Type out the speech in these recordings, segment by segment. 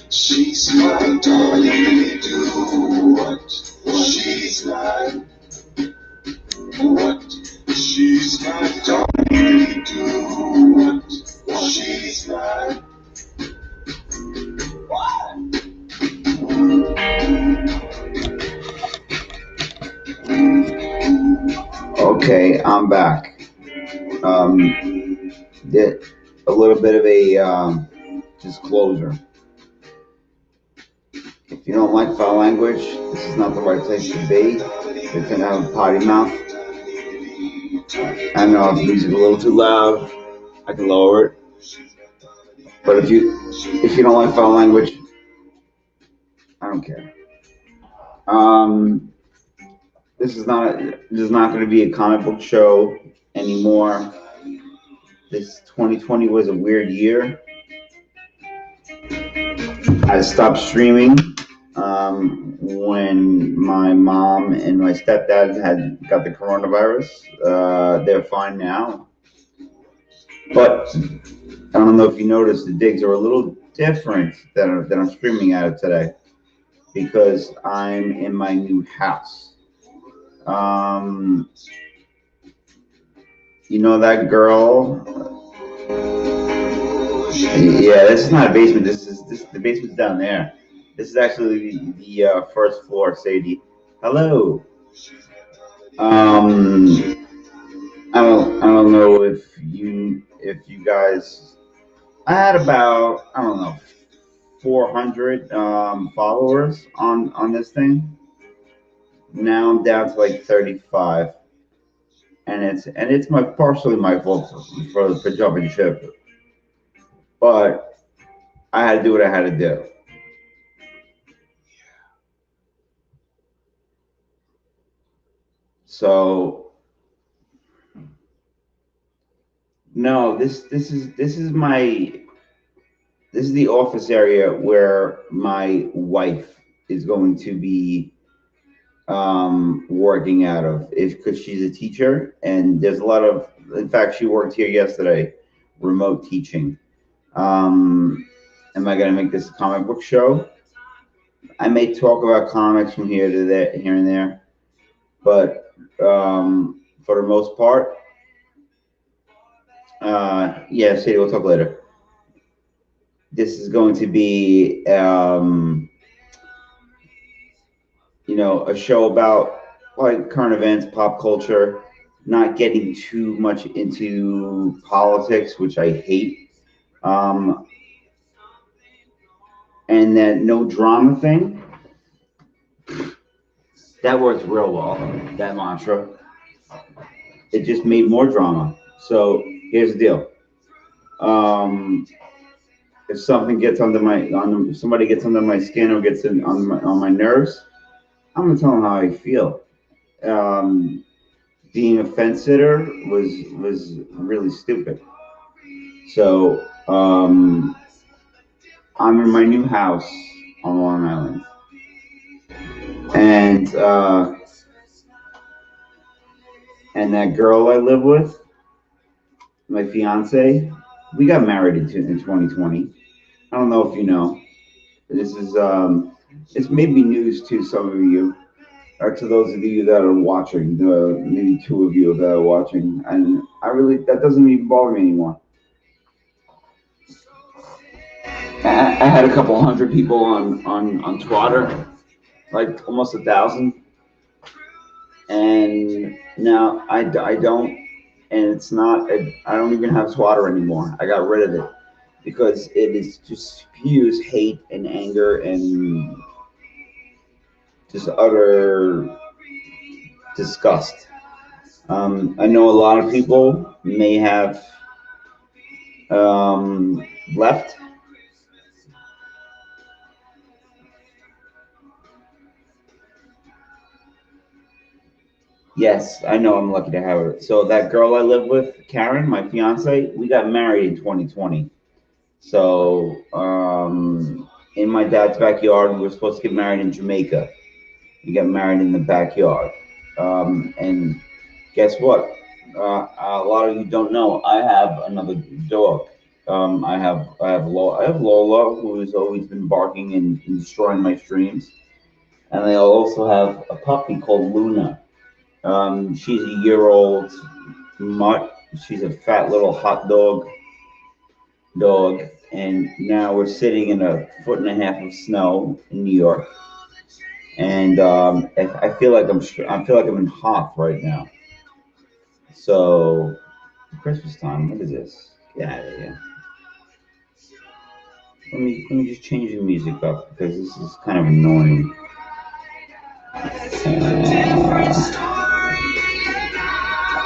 She's my darling, do what she's like. What she's my darling, do what she's like. Okay, I'm back. Did a little bit of a disclosure. If you don't like foul language, this is not the right place to be. If you tend to have a potty mouth, I know if the music's a little too loud, I can lower it. But if you don't like foul language, I don't care. Um, this is not going to be a comic book show anymore. This 2020 was a weird year. I stopped streaming when my mom and my stepdad had got the coronavirus. They're fine now, but I don't know if you noticed the digs are a little different that I'm streaming at it today because I'm in my new house. Um, you know that girl? Yeah, this is not a basement. This the basement's down there. This is actually the first floor, Sadie. Hello. Um, I don't know if you guys. I had about I don't know 400 followers on this thing. Now I'm down to like 35, and it's my partially my fault for jumping ship, but I had to do what I had to do. So no, this is the office area where my wife is going to be working out of, if because she's a teacher and there's a lot of. In fact, she worked here yesterday, remote teaching. Um, am I going to make this a comic book show? I may talk about comics from here to there, here and there, but for the most part, yeah, Sadie, we'll talk later. This is going to be, a show about like current events, pop culture, not getting too much into politics, which I hate. Um, and that no drama thing, that works real well. That mantra, it just made more drama. So here's the deal. Um, if something gets under if somebody gets under my skin or gets on my nerves, I'm gonna tell them how I feel. Um, Being a fence sitter was really stupid. So I'm in my new house on Long Island, and that girl I live with, my fiance, we got married in 2020. I don't know if you know. This is it's maybe news to some of you, or to those of you that are watching. Maybe two of you that are watching, and I really that doesn't even bother me anymore. I had a couple hundred people on Twitter, like almost 1,000, and now I don't, and it's not. I don't even have Twitter anymore. I got rid of it because it is just spews hate and anger and just utter disgust. I know a lot of people may have left. Yes, I know I'm lucky to have her. So that girl I live with, Karen, my fiance, we got married in 2020. So in my dad's backyard, we were supposed to get married in Jamaica. We got married in the backyard. And guess what? A lot of you don't know. I have another dog. I have Lola, who has always been barking and destroying my streams, and I also have a puppy called Luna. She's a year old mutt. She's a fat little hot dog, and now we're sitting in a foot and a half of snow in New York, and I feel like I feel like I'm in Hoth right now. So Christmas time. What is this? Get out of here. Let me just change the music up because this is kind of annoying.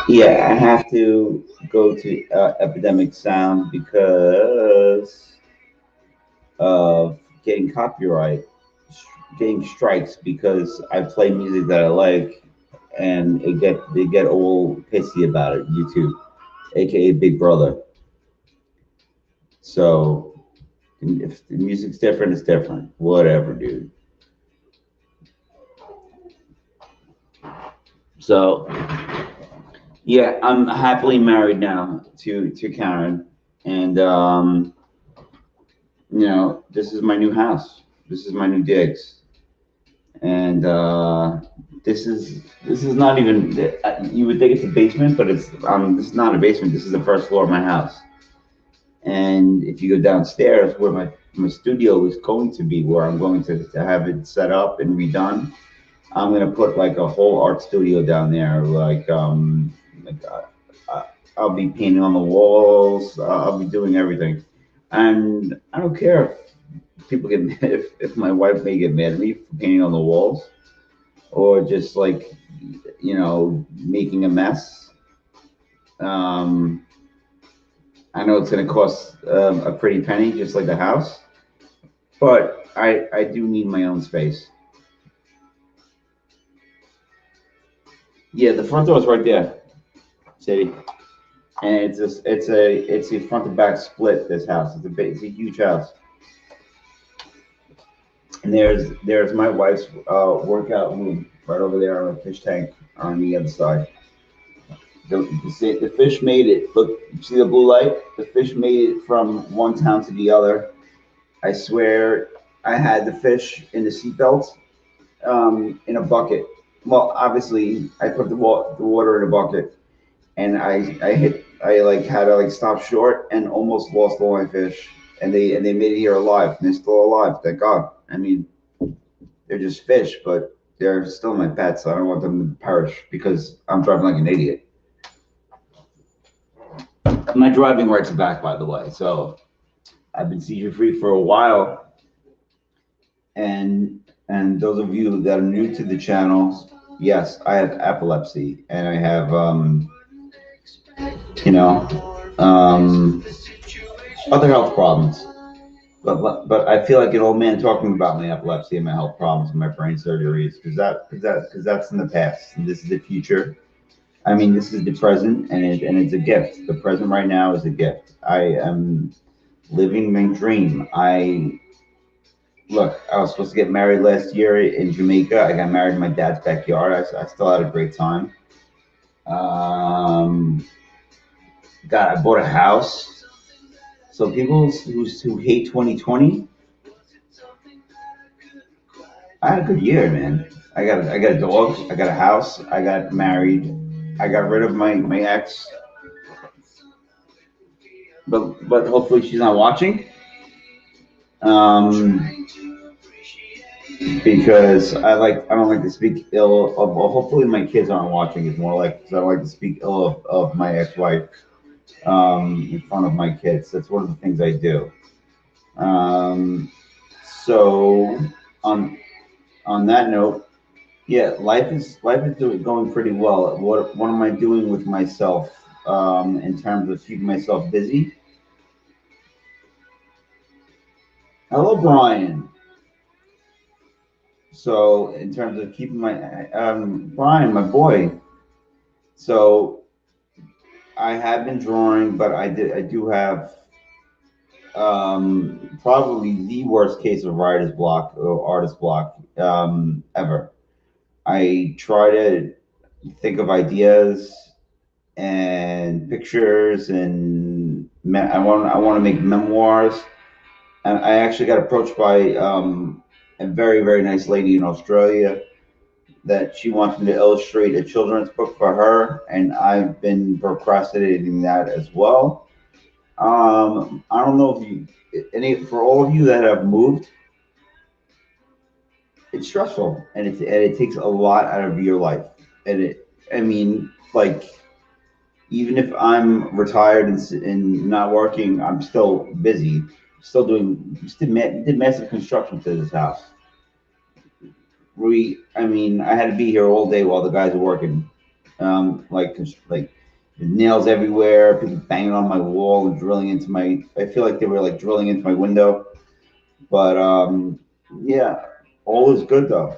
Yeah, I have to go to Epidemic Sound because of getting getting strikes because I play music that I like, and they get all pissy about it. YouTube, aka Big Brother. So if the music's different, it's different. Whatever, dude. So yeah, I'm happily married now to Karen, and this is my new house. This is my new digs, and this is not even. You would think it's a basement, but it's this is not a basement. This is the first floor of my house. And if you go downstairs, where my studio is going to be, where I'm going to have it set up and redone, I'm gonna put like a whole art studio down there. Like I'll be painting on the walls. I'll be doing everything, and I don't care if people get mad, if my wife may get mad at me for painting on the walls or just like making a mess. Um, I know it's gonna cost a pretty penny, just like the house, but I do need my own space. Yeah, the front door is right there, City. And it's a front to back split. This house, it's a huge house. And there's my wife's workout room right over there on a fish tank on the other side. The fish made it. Look, you see the blue light? The fish made it from one town to the other. I swear, I had the fish in the seatbelt in a bucket. Well, obviously, I put the water in a bucket, and I like had to like stop short and almost lost all my fish. And they made it here alive, and they're still alive. Thank God. I mean, they're just fish, but they're still my pets. So I don't want them to perish because I'm driving like an idiot. My driving rights are back, by the way. So I've been seizure free for a while, and those of you that are new to the channel, yes, I have epilepsy, and I have you know um, other health problems. But I feel like an old man talking about my epilepsy and my health problems and my brain surgeries because that's in the past and this is the future. I mean, this is the present and it's a gift. The present right now is a gift. I am living my dream. I was supposed to get married last year in Jamaica. I got married in my dad's backyard. I still had a great time. Um, God, I bought a house. So people who hate 2020, I had a good year, man. I got a dog. I got a house. I got married. I got rid of my ex, but hopefully she's not watching. Um, because I don't like to speak ill of. Well, hopefully my kids aren't watching. It's more like because I don't like to speak ill of my ex-wife in front of my kids. That's one of the things I do. Um, so on on that note, yeah, life is going pretty well. What am I doing with myself in terms of keeping myself busy? Hello, Brian. So in terms of keeping my Brian, my boy. So I have been drawing, but I do have probably the worst case of writer's block or artist block ever. I try to think of ideas and pictures and I want to make memoirs, and I actually got approached by a very very nice lady in Australia that she wants me to illustrate a children's book for her, and I've been procrastinating that as well. I don't know if you any for all of you that have moved, it's stressful and it takes a lot out of your life. And I mean, like even if I'm retired and not working, I'm still busy, still doing, did massive construction to this house. I mean, I had to be here all day while the guys are working. Like nails everywhere, people banging on my wall and drilling into my. I feel like they were like drilling into my window. But yeah, all is good though.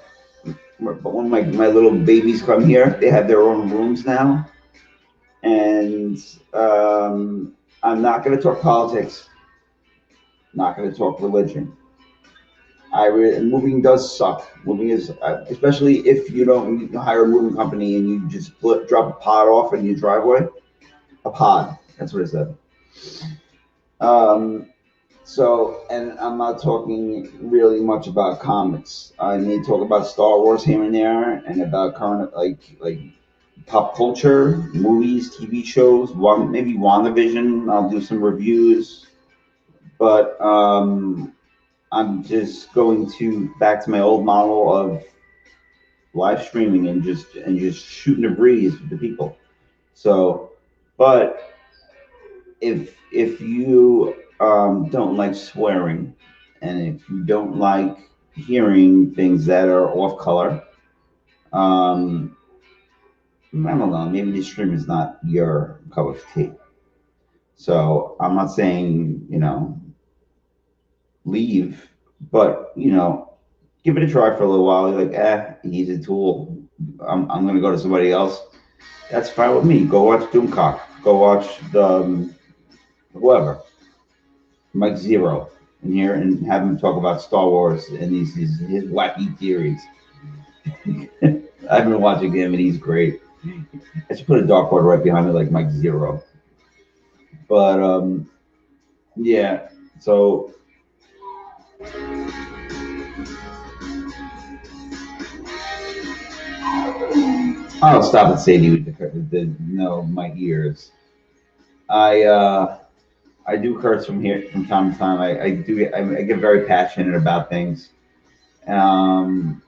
But when my little babies come here, they have their own rooms now, and I'm not going to talk politics. Not going to talk religion. Moving does suck. Moving is, especially if you don't hire a moving company and you just drop a pod off in your driveway. A pod. That's what it said. Um, and I'm not talking really much about comics. I may talk about Star Wars here and there, and about current like pop culture, movies, TV shows. Maybe WandaVision. I'll do some reviews, but I'm just going to back to my old model of live streaming and just shooting a breeze with the people. So, but if you don't like swearing, and if you don't like hearing things that are off color, um, I don't know. Maybe this stream is not your cup of tea. So I'm not saying leave, but give it a try for a little while. You're like, he's a tool. I'm gonna go to somebody else. That's fine with me. Go watch Doomcock. Go watch the whoever, Mike Zero, in here and have him talk about Star Wars and his wacky theories. I've been watching him and he's great. I should put a dartboard right behind me like Mike Zero. But yeah. So I'll stop and say to you no, my ears. I I do curse from here from time to time. I get very passionate about things. Um,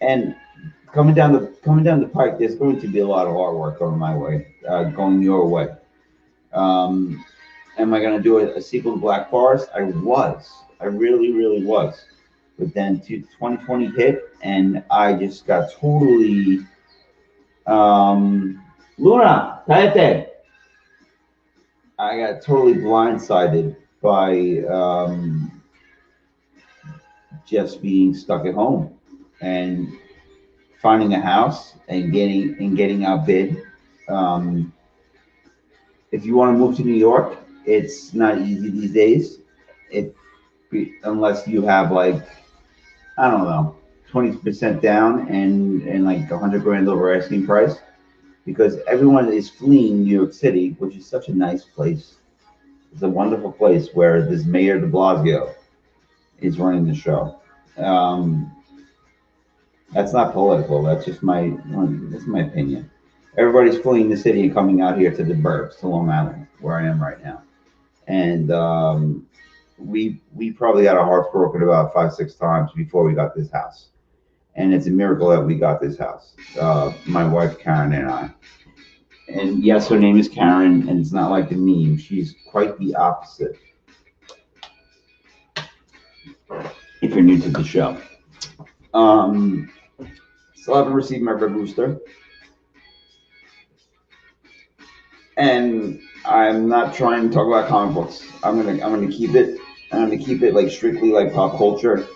and coming down the pike, there's going to be a lot of hard work going my way, going your way. Um, am I going to do a sequel to Black Forest? I really, really was. But then 2020 hit, and I just got totally Luna, cállate. I got totally blindsided by just being stuck at home and finding a house and getting outbid. Um, if you want to move to New York, it's not easy these days. If unless you have like I don't know 20% down and like 100 grand over asking price, because everyone is fleeing New York City, which is such a nice place. It's a wonderful place where this Mayor De Blasio is running the show. Um, that's not political. That's my opinion. Everybody's fleeing the city and coming out here to the burbs, to Long Island, where I am right now. And we probably got our hearts broken about 5 6 times before we got this house. And it's a miracle that we got this house. My wife Karen and I. And yes, her name is Karen, and it's not like the meme. She's quite the opposite. If you're new to the show, um, still haven't received my red booster, and I'm not trying to talk about comic books. I'm gonna keep it. I'm gonna keep it like strictly like pop culture,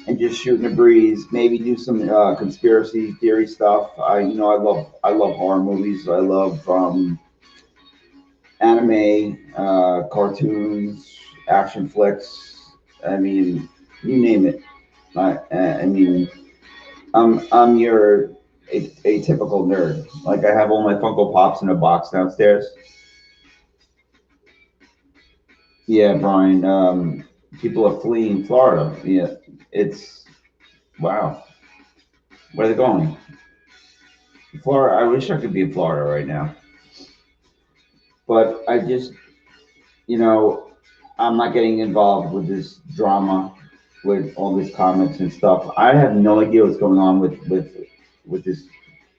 and just shooting the breeze. Maybe do some conspiracy theory stuff. I love horror movies. I love anime, cartoons, action flicks. I mean, you name it. I mean, I'm your a typical nerd. Like I have all my Funko Pops in a box downstairs. Yeah, Brian. People are fleeing Florida. Yeah, it's wow. Where are they going? Florida. I wish I could be in Florida right now, but I just, you know, I'm not getting involved with this drama, with all these comics and stuff. I have no idea what's going on with this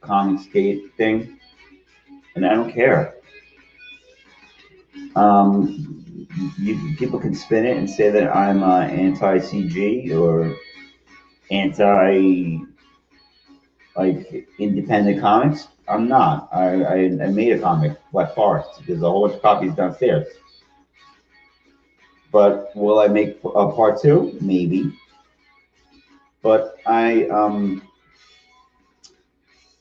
comic skate thing, and I don't care. People can spin it and say that I'm anti CG or anti like independent comics. I'm not. I made a comic, Black Forest. There's a whole bunch of copies downstairs. But will I make a part two? Maybe. But I'm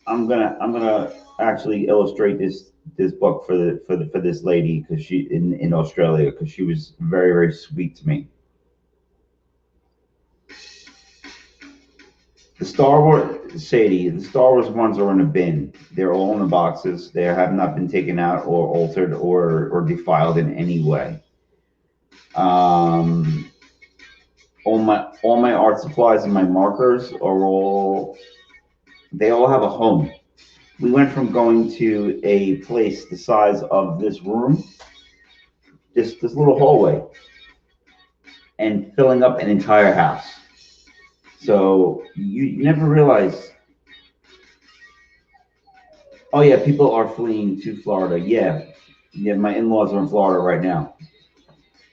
gonna actually illustrate this book for this lady because she in Australia because she was very sweet to me. The Star Wars, Sadie, the Star Wars ones are in a bin. They're all in the boxes. They have not been taken out or altered or defiled in any way. Um, all my art supplies and my markers are all they all have a home. We went from going to a place the size of this room, this little hallway, and filling up an entire house. So you never realize. Oh yeah, people are fleeing to Florida. Yeah, yeah. My in-laws are in Florida right now,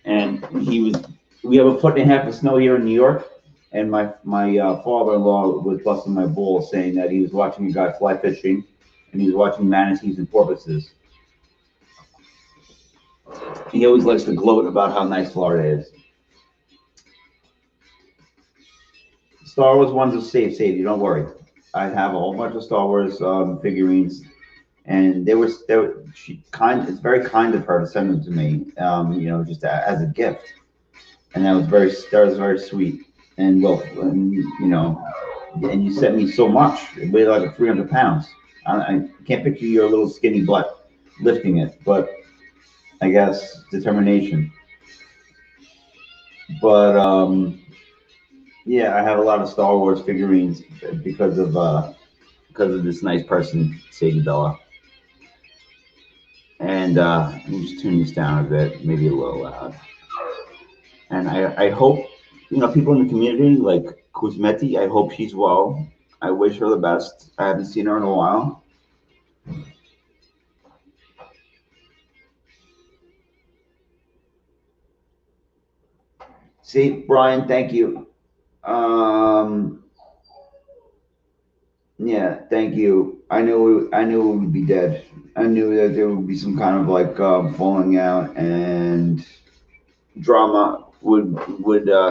and he was. We have a foot and a half of snow here in New York, and my father-in-law was busting my balls saying that he was watching a guy fly fishing, and he was watching manatees and porpoises. He always likes to gloat about how nice Florida is. Star Wars ones are safe. You don't worry. I have a whole bunch of Star Wars figurines, and she kind. It's very kind of her to send them to me. Just as a gift, and that was very sweet. And well, and you sent me so much. It weighed like 300 pounds. I can't picture your little skinny butt lifting it, but I guess determination. But yeah, I have a lot of Star Wars figurines because of this nice person, Sadie Bella. And let me just tune this down a bit, maybe a little loud. And I hope, people in the community like Kuzmeti, I hope she's well. I wish her the best. I haven't seen her in a while. See, Brian, thank you. Um, yeah, thank you. I knew it would be dead. I knew that there would be some kind of like falling out and drama would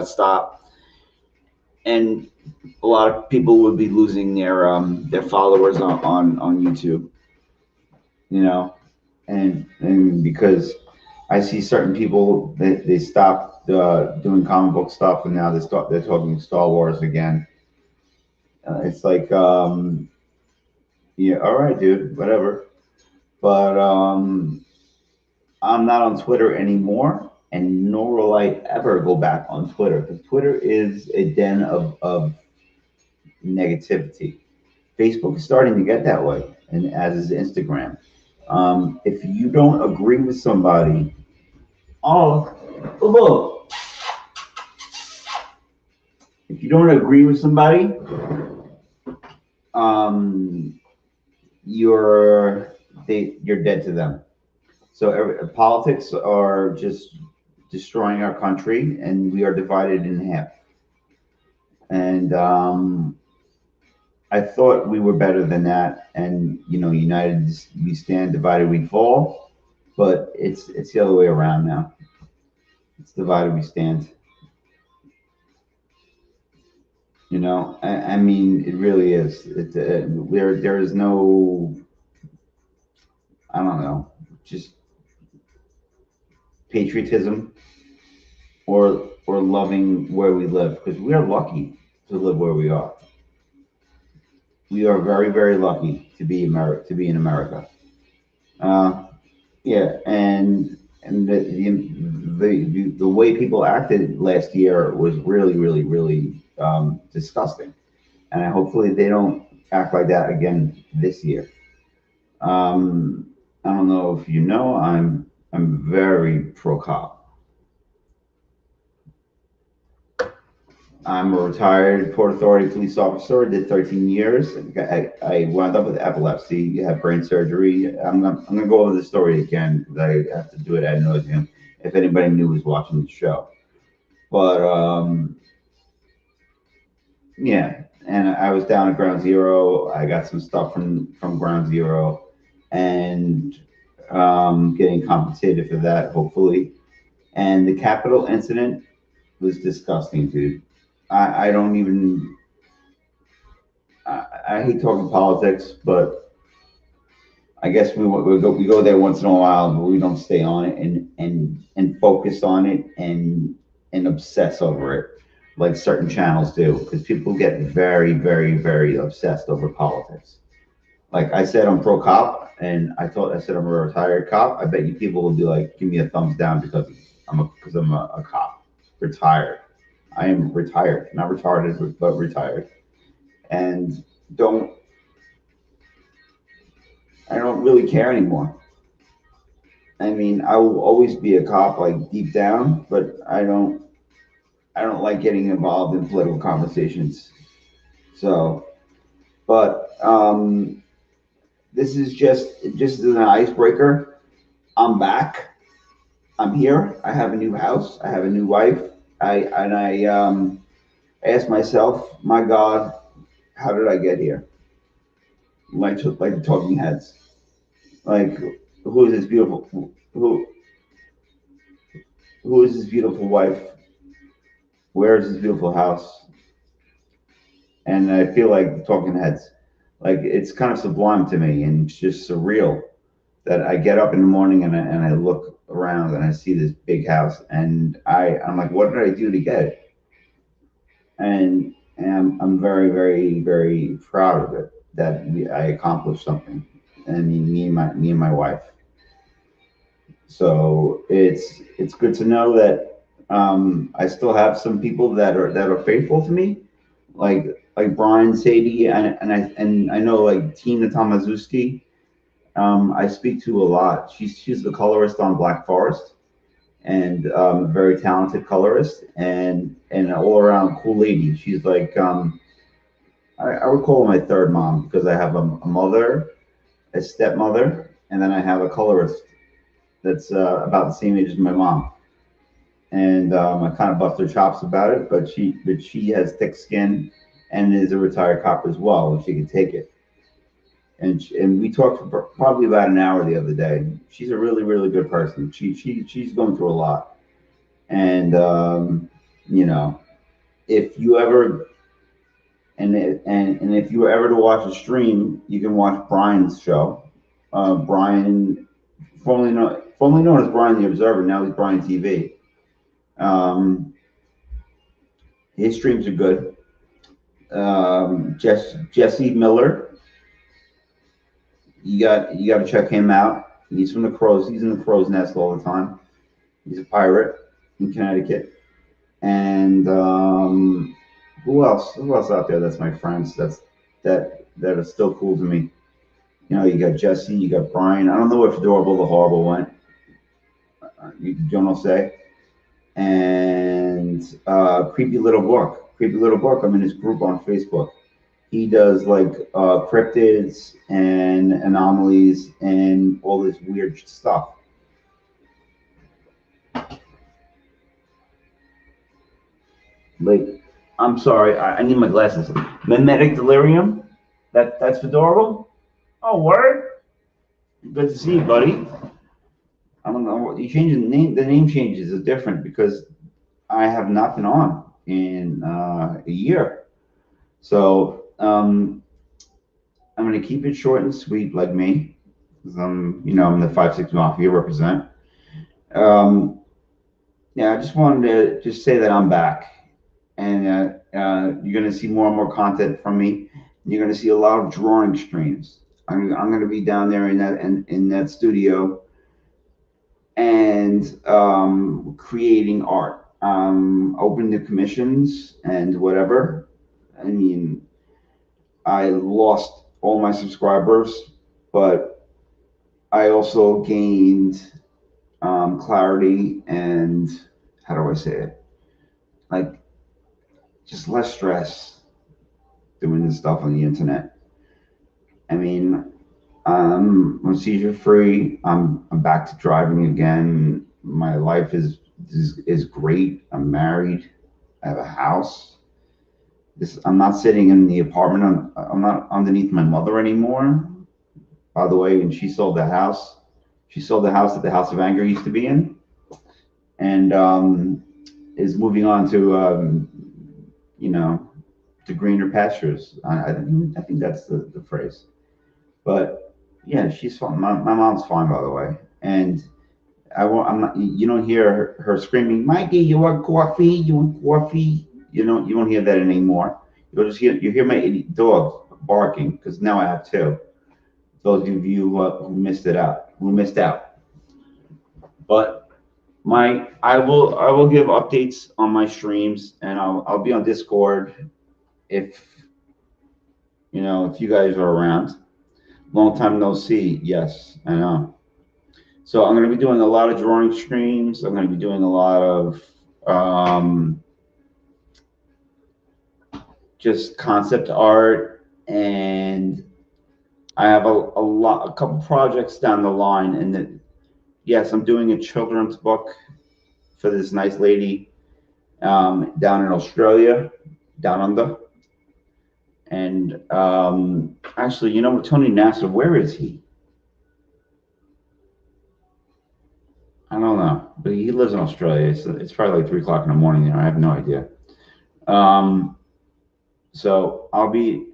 stop, and a lot of people would be losing their followers on YouTube, you know, and because I see certain people they stopped doing comic book stuff and now they're talking Star Wars again. It's like yeah, all right, dude, whatever. But I'm not on Twitter anymore, and nor will I ever go back on Twitter because Twitter is a den of negativity. Facebook is starting to get that way, and as is Instagram. If you don't agree with somebody, oh, look, if you don't agree with somebody, um, you're dead to them. So politics are just destroying our country, and we are divided in half. And I thought we were better than that, and united we stand, divided we fall. But it's the other way around now. It's divided we stand. I mean, it really is. There is no, I don't know, just patriotism or loving where we live because we are lucky to live where we are. We are very lucky to be in America. Uh, yeah, and and the way people acted last year was really, really, really disgusting. And hopefully they don't act like that again this year. Um, I don't know if you know, I'm very pro cop. I'm a retired Port Authority police officer. I did 13 years. I wound up with epilepsy, had brain surgery. I'm gonna go over the story again because I have to do it ad nauseum. If anybody new was watching the show, but yeah, and I was down at Ground Zero. I got some stuff from Ground Zero, and getting compensated for that, hopefully. And the Capitol incident was disgusting, dude. I don't even. I hate talking politics, but I guess we go there once in a while, but we don't stay on it and focus on it and obsess over it like certain channels do, because people get very, very, very obsessed over politics. Like I said, I'm pro cop, and I said I'm a retired cop. I bet you people will be like, give me a thumbs down because I'm a cop, retired. I am retired, not retarded, but retired, and don't I don't really care anymore. I mean, I will always be a cop, like deep down, but I don't like getting involved in political conversations. So, but this is just as an icebreaker. I'm back. I'm here. I have a new house. I have a new wife. I ask myself, my God, how did I get here? Like the Talking Heads. Like, who is this beautiful? Who is this beautiful wife? Where is this beautiful house? And I feel like Talking Heads. Like it's kind of sublime to me, and it's just surreal that I get up in the morning and I look around and I see this big house, and I'm like, what did I do to get it? And I'm very, very, very proud of it that I accomplished something. I mean, me and my wife. So it's good to know that I still have some people that are faithful to me, like Brian Sadie, and I know like Tina Tomaszewski. I speak to a lot. She's the colorist on Black Forest, and a very talented colorist, and an all around cool lady. She's like I would call her my third mom because I have a mother, a stepmother, and then I have a colorist that's about the same age as my mom. And I kind of bust her chops about it, but she has thick skin and is a retired cop as well, and she can take it. And we talked for probably about an hour the other day. She's a really, really good person. She's going through a lot, and you know, if you ever and if you were ever to watch a stream, you can watch Brian's show. Brian, formerly known as Brian the Observer, now he's Brian TV. Um, his streams are good. Jesse Miller, you got to check him out. He's from the Crows. He's in the Crow's Nest all the time. He's a pirate in Connecticut. And who else? Who else out there? That's my friends. That are still cool to me. You know, you got Jesse, you got Brian. I don't know if Adorable the Horrible went. You don't say. And Creepy Little Book. Creepy Little Book. I'm in his group on Facebook. He does like cryptids and anomalies and all this weird stuff. Like, I'm sorry, I need my glasses. Mimetic Delirium. That's adorable. Oh, word. Good to see you, buddy. I don't know. You change the name. The name changes is different because I have not been on in a year. So I'm going to keep it short and sweet, like me, because I'm the 5-6 Mafia represent. Um, yeah, I just wanted to just say that I'm back, and you're going to see more and more content from me. You're going to see a lot of drawing streams. I'm going to be down there in that studio, and creating art. Open to commissions and whatever. I mean, I lost all my subscribers, but I also gained clarity and, how do I say it? Like, just less stress doing this stuff on the internet. I mean, I'm seizure free. I'm back to driving again. My life is great. I'm married. I have a house. This I'm not sitting in the apartment. I'm not underneath my mother anymore. By the way, when she sold the house, she sold the house that the House of Anger used to be in, and is moving on to you know, to greener pastures. I think that's the phrase. But yeah, she's fine. My mom's fine, by the way. And I won't. I'm not. You don't hear her screaming, "Mikey, you want coffee? You want coffee?" You won't hear that anymore. You hear my dog barking because now I have two. Those of you who missed out. But I will give updates on my streams, and I'll be on Discord if if you guys are around. Long time no see. Yes, I know. So I'm going to be doing a lot of drawing streams. I'm going to be doing a lot of um, just concept art, and I have a couple projects down the line. And yes, I'm doing a children's book for this nice lady down in Australia, down under. And actually, Tony Nasser, where is he? I don't know, but he lives in Australia. It's probably like 3 o'clock in the morning there. I have no idea. Um, so I'll be,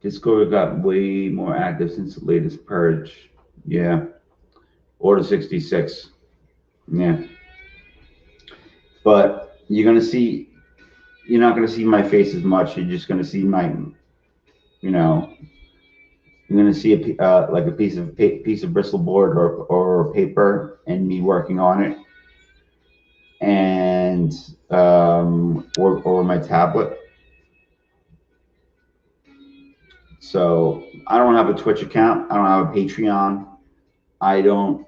Discord got way more active since the latest purge. Yeah, Order 66. Yeah, but you're not gonna see my face as much. You're just gonna see you know, you're gonna see like a piece of Bristol board or paper and me working on it, and or my tablet. So I don't have a Twitch account. I don't have a Patreon. I don't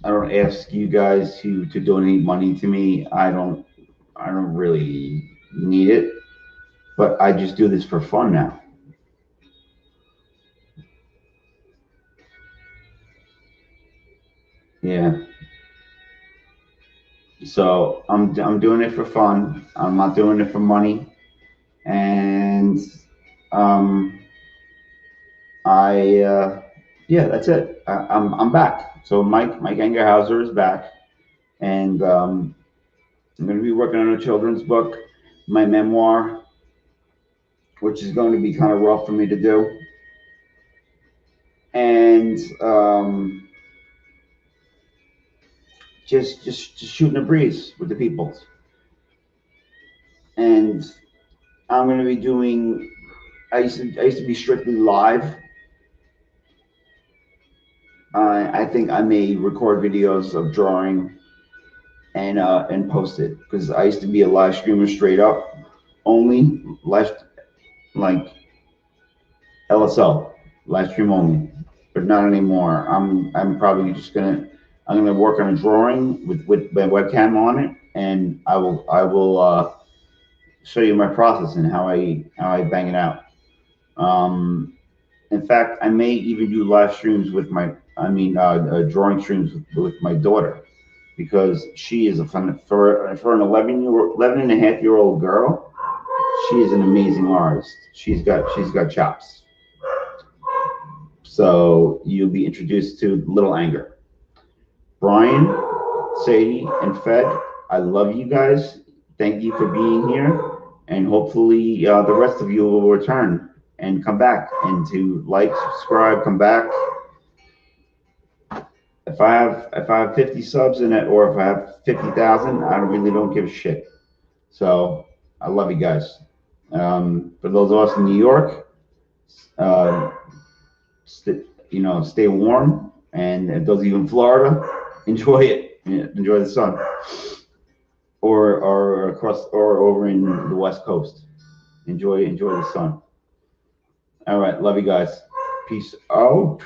I don't ask you guys to donate money to me. I don't really need it, but I just do this for fun now. Yeah. So I'm doing it for fun. I'm not doing it for money. And um I yeah, that's it. I'm back. So Mike Engerhauser is back, and I'm going to be working on a children's book, my memoir, which is going to be kind of rough for me to do, and just shooting a breeze with the people. And I'm going to be doing. I used to be strictly live. I think I may record videos of drawing and post it because I used to be a live streamer straight up, only live like LSL, live stream only, but not anymore. I'm probably just I'm gonna work on a drawing with my webcam on it, and I will show you my process and how I bang it out. Um, in fact, I may even do live streams with drawing streams with my daughter because she is a fun for an 11 and a half year old girl. She is an amazing artist. She's got chops. So you'll be introduced to Little Anger. Brian, Sadie, and Fed, I love you guys. Thank you for being here, and hopefully the rest of you will return and come back and to like, subscribe, come back. If I have 50 subs in it, or if I have 50,000, I really don't give a shit. So I love you guys. For those of us in New York, Uh, you know, stay warm, and if those of you in Florida, enjoy it. Yeah, enjoy the sun, or across or over in the West Coast. Enjoy the sun. All right, love you guys. Peace out.